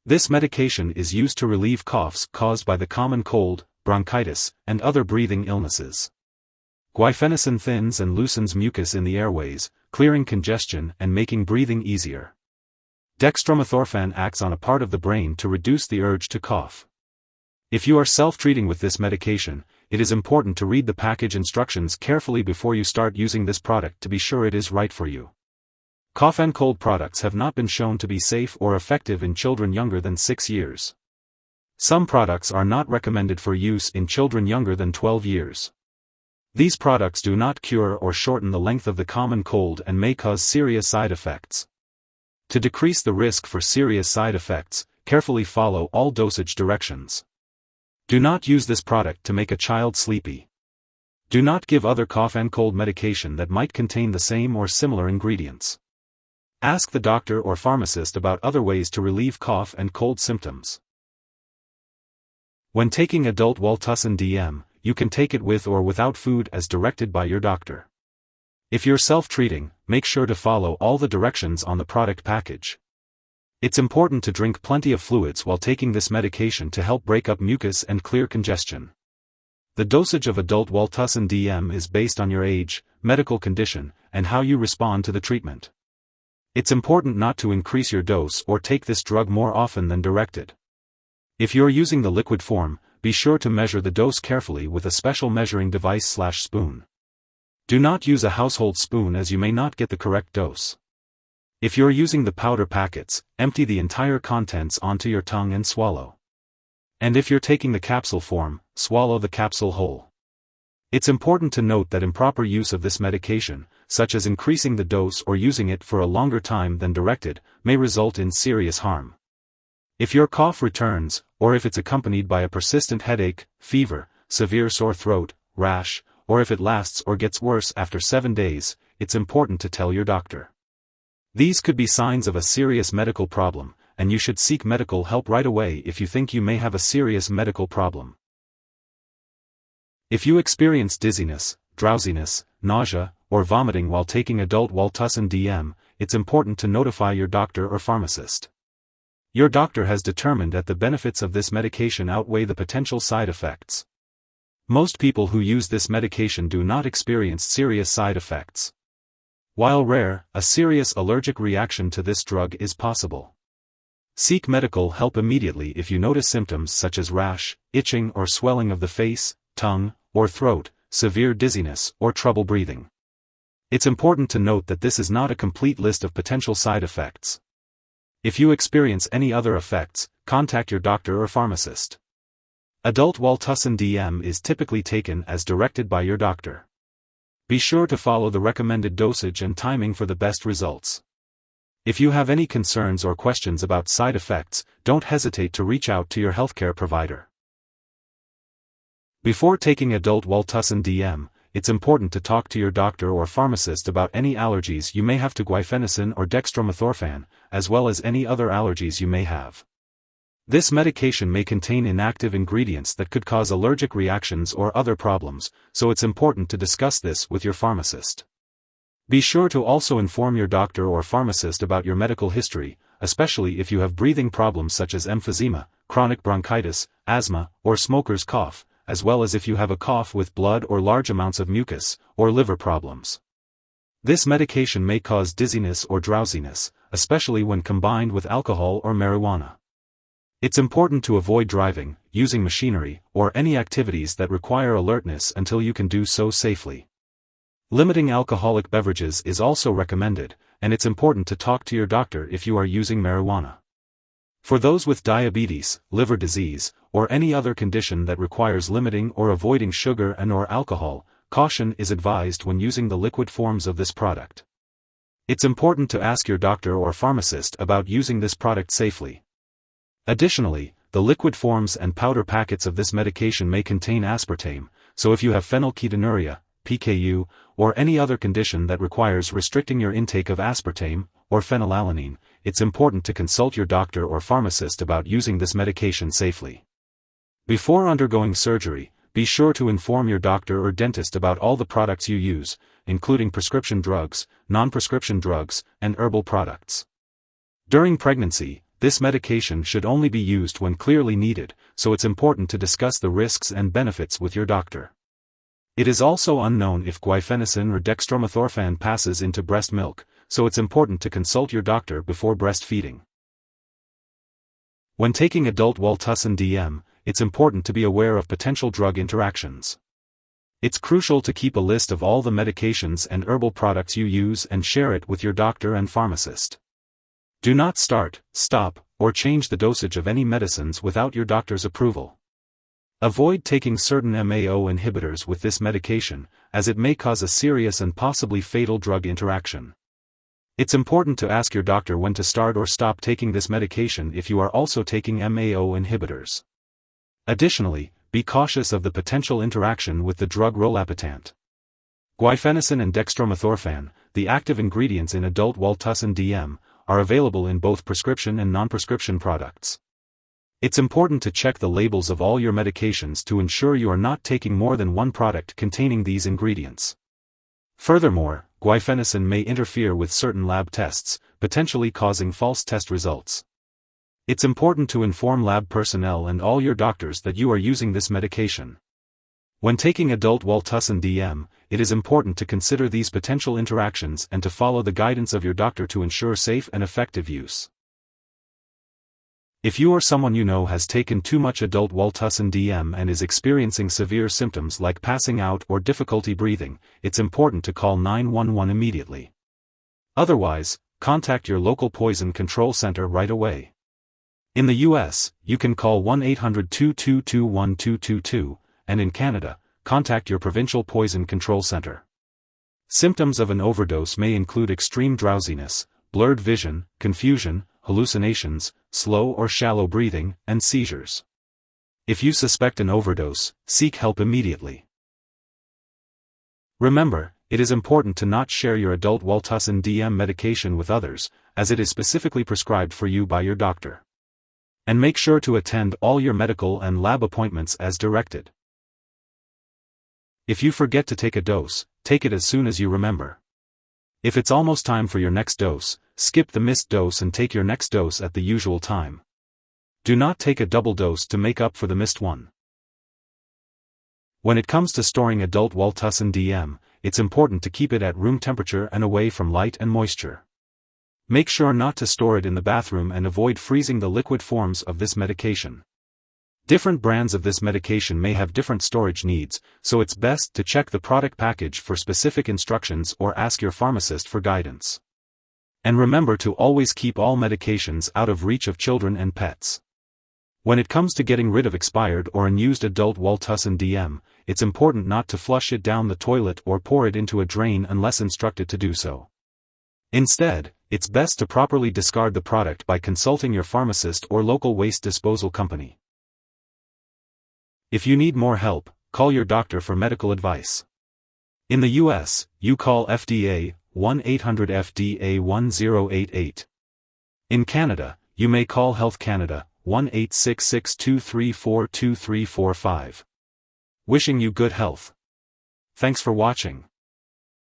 This medication is used to relieve coughs caused by the common cold, bronchitis, and other breathing illnesses. Guaifenesin thins and loosens mucus in the airways, clearing congestion and making breathing easier. Dextromethorphan acts on a part of the brain to reduce the urge to cough. If you are self-treating with this medication, it is important to read the package instructions carefully before you start using this product to be sure it is right for you. Cough and cold products have not been shown to be safe or effective in children younger than 6 years. Some products are not recommended for use in children younger than 12 years. These products do not cure or shorten the length of the common cold and may cause serious side effects. To decrease the risk for serious side effects, carefully follow all dosage directions. Do not use this product to make a child sleepy. Do not give other cough and cold medication that might contain the same or similar ingredients. Ask the doctor or pharmacist about other ways to relieve cough and cold symptoms. When taking adult Wal-Tussin DM, you can take it with or without food as directed by your doctor. If you're self-treating, make sure to follow all the directions on the product package. It's important to drink plenty of fluids while taking this medication to help break up mucus and clear congestion. The dosage of adult Wal-Tussin DM is based on your age, medical condition, and how you respond to the treatment. It's important not to increase your dose or take this drug more often than directed. If you're using the liquid form, be sure to measure the dose carefully with a special measuring device/spoon. Do not use a household spoon as you may not get the correct dose. If you're using the powder packets, empty the entire contents onto your tongue and swallow. And if you're taking the capsule form, swallow the capsule whole. It's important to note that improper use of this medication, such as increasing the dose or using it for a longer time than directed, may result in serious harm. If your cough returns, or if it's accompanied by a persistent headache, fever, severe sore throat, rash, or if it lasts or gets worse after 7 days, it's important to tell your doctor. These could be signs of a serious medical problem, and you should seek medical help right away if you think you may have a serious medical problem. If you experience dizziness, drowsiness, nausea, or vomiting while taking adult Wal-Tussin DM, it's important to notify your doctor or pharmacist. Your doctor has determined that the benefits of this medication outweigh the potential side effects. Most people who use this medication do not experience serious side effects. While rare, a serious allergic reaction to this drug is possible. Seek medical help immediately if you notice symptoms such as rash, itching or swelling of the face, tongue, or throat, severe dizziness, or trouble breathing. It's important to note that this is not a complete list of potential side effects. If you experience any other effects, contact your doctor or pharmacist. Adult Wal-Tussin DM is typically taken as directed by your doctor. Be sure to follow the recommended dosage and timing for the best results. If you have any concerns or questions about side effects, don't hesitate to reach out to your healthcare provider. Before taking adult Wal-Tussin DM, it's important to talk to your doctor or pharmacist about any allergies you may have to Guaifenesin or Dextromethorphan, as well as any other allergies you may have. This medication may contain inactive ingredients that could cause allergic reactions or other problems, so it's important to discuss this with your pharmacist. Be sure to also inform your doctor or pharmacist about your medical history, especially if you have breathing problems such as emphysema, chronic bronchitis, asthma, or smoker's cough, as well as if you have a cough with blood or large amounts of mucus, or liver problems. This medication may cause dizziness or drowsiness, especially when combined with alcohol or marijuana. It's important to avoid driving, using machinery, or any activities that require alertness until you can do so safely. Limiting alcoholic beverages is also recommended, and it's important to talk to your doctor if you are using marijuana. For those with diabetes, liver disease, or any other condition that requires limiting or avoiding sugar and/or alcohol, caution is advised when using the liquid forms of this product. It's important to ask your doctor or pharmacist about using this product safely. Additionally, the liquid forms and powder packets of this medication may contain aspartame, so if you have phenylketonuria, PKU, or any other condition that requires restricting your intake of aspartame, or phenylalanine, it's important to consult your doctor or pharmacist about using this medication safely. Before undergoing surgery, be sure to inform your doctor or dentist about all the products you use, including prescription drugs, non-prescription drugs, and herbal products. During pregnancy, this medication should only be used when clearly needed, so it's important to discuss the risks and benefits with your doctor. It is also unknown if Guaifenesin or Dextromethorphan passes into breast milk, so it's important to consult your doctor before breastfeeding. When taking adult Wal-Tussin DM, it's important to be aware of potential drug interactions. It's crucial to keep a list of all the medications and herbal products you use and share it with your doctor and pharmacist. Do not start, stop, or change the dosage of any medicines without your doctor's approval. Avoid taking certain MAO inhibitors with this medication, as it may cause a serious and possibly fatal drug interaction. It's important to ask your doctor when to start or stop taking this medication if you are also taking MAO inhibitors. Additionally, be cautious of the potential interaction with the drug rolapitant. Guaifenesin and Dextromethorphan, the active ingredients in adult Wal-Tussin DM, are available in both prescription and non-prescription products. It's important to check the labels of all your medications to ensure you are not taking more than one product containing these ingredients. Furthermore, Guaifenesin may interfere with certain lab tests, potentially causing false test results. It's important to inform lab personnel and all your doctors that you are using this medication. When taking adult Wal-Tussin DM, it is important to consider these potential interactions and to follow the guidance of your doctor to ensure safe and effective use. If you or someone you know has taken too much adult Wal-Tussin DM and is experiencing severe symptoms like passing out or difficulty breathing, it's important to call 911 immediately. Otherwise, contact your local poison control center right away. In the US, you can call 1-800-222-1222, and in Canada, contact your provincial poison control center. Symptoms of an overdose may include extreme drowsiness, blurred vision, confusion, hallucinations, slow or shallow breathing, and seizures. If you suspect an overdose, seek help immediately. Remember, it is important to not share your adult Wal-Tussin DM medication with others, as it is specifically prescribed for you by your doctor. And make sure to attend all your medical and lab appointments as directed. If you forget to take a dose, take it as soon as you remember. If it's almost time for your next dose, skip the missed dose and take your next dose at the usual time. Do not take a double dose to make up for the missed one. When it comes to storing adult Wal-Tussin DM, it's important to keep it at room temperature and away from light and moisture. Make sure not to store it in the bathroom and avoid freezing the liquid forms of this medication. Different brands of this medication may have different storage needs, so it's best to check the product package for specific instructions or ask your pharmacist for guidance. And remember to always keep all medications out of reach of children and pets. When it comes to getting rid of expired or unused adult Wal-Tussin DM, it's important not to flush it down the toilet or pour it into a drain unless instructed to do so. Instead, it's best to properly discard the product by consulting your pharmacist or local waste disposal company. If you need more help, call your doctor for medical advice. In the US, you call FDA, 1-800-FDA-1088. In Canada, you may call Health Canada, 1-866-234-2345. Wishing you good health. Thanks for watching.